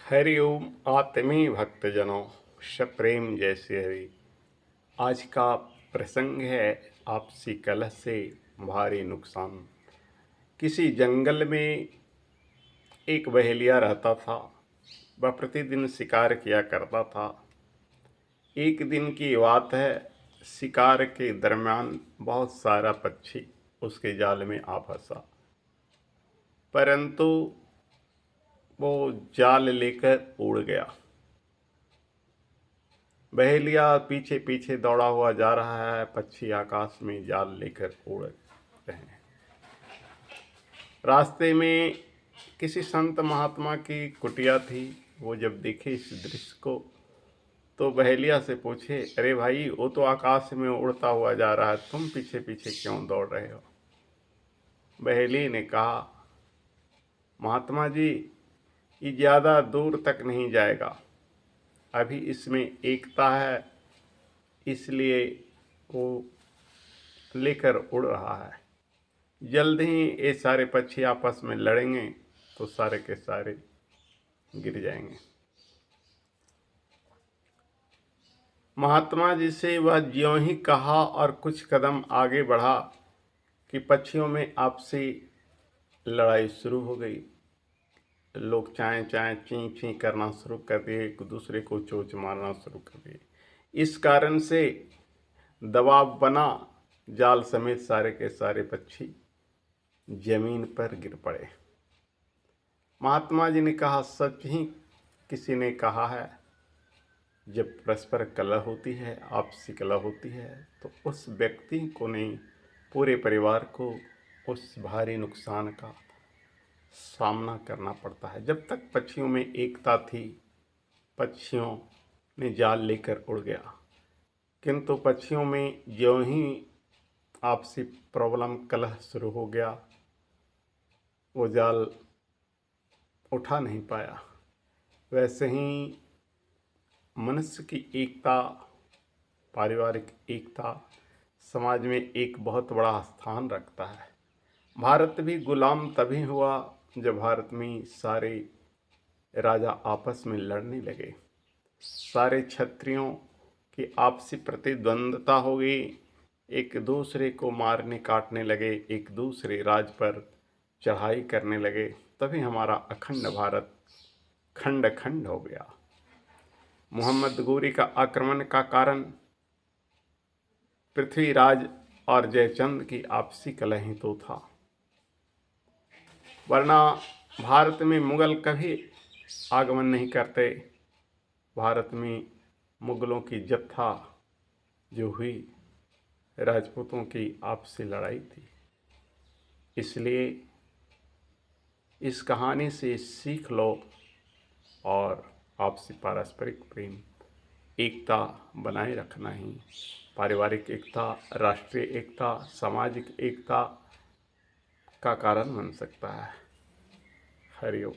हरिओम आत्मीय भक्तजनों, सप्रेम जैसे हरि। आज का प्रसंग है आपसी कलह से भारी नुकसान। किसी जंगल में एक बहेलिया रहता था। वह प्रतिदिन शिकार किया करता था। एक दिन की बात है, शिकार के दरमियान बहुत सारा पक्षी उसके जाल में आ फंसा, परंतु वो जाल लेकर उड़ गया। बहेलिया पीछे पीछे दौड़ा हुआ जा रहा है, पक्षी आकाश में जाल लेकर उड़ रहे हैं। रास्ते में किसी संत महात्मा की कुटिया थी। वो जब देखे इस दृश्य को तो बहेलिया से पूछे, अरे भाई, वो तो आकाश में उड़ता हुआ जा रहा है, तुम पीछे पीछे क्यों दौड़ रहे हो? बहेली ने कहा, महात्मा जी, ये ज़्यादा दूर तक नहीं जाएगा, अभी इसमें एकता है, इसलिए वो लेकर उड़ रहा है। जल्द ही ये सारे पक्षी आपस में लड़ेंगे तो सारे के सारे गिर जाएंगे। महात्मा जी से वह ज्यों ही कहा और कुछ कदम आगे बढ़ा कि पक्षियों में आपसी लड़ाई शुरू हो गई। लोग चाय चाय ची ची करना शुरू कर दिए, एक दूसरे को चोंच मारना शुरू कर दिए। इस कारण से दबाव बना, जाल समेत सारे के सारे पक्षी जमीन पर गिर पड़े। महात्मा जी ने कहा, सच ही किसी ने कहा है, जब परस्पर कलह होती है, आपसी कलह होती है, तो उस व्यक्ति को नहीं, पूरे परिवार को उस भारी नुकसान का सामना करना पड़ता है। जब तक पक्षियों में एकता थी, पक्षियों ने जाल लेकर उड़ गया, किंतु पक्षियों में ज्यों ही आपसी प्रॉब्लम कलह शुरू हो गया, वो जाल उठा नहीं पाया। वैसे ही मनुष्य की एकता, पारिवारिक एकता समाज में एक बहुत बड़ा स्थान रखता है। भारत भी गुलाम तभी हुआ जब भारत में सारे राजा आपस में लड़ने लगे, सारे क्षत्रियों की आपसी प्रतिद्वंद्विता हो गई, एक दूसरे को मारने काटने लगे, एक दूसरे राज पर चढ़ाई करने लगे, तभी हमारा अखंड भारत खंड खंड हो गया। मोहम्मद गोरी का आक्रमण का कारण पृथ्वीराज और जयचंद की आपसी कलह ही तो था, वरना भारत में मुगल कभी आगमन नहीं करते। भारत में मुगलों की जत्था जो हुई, राजपूतों की आपसी लड़ाई थी। इसलिए इस कहानी से सीख लो और आपसी पारस्परिक प्रेम, एकता बनाए रखना ही पारिवारिक एकता, राष्ट्रीय एकता, सामाजिक एकता का कारण बन सकता है। हरिओम।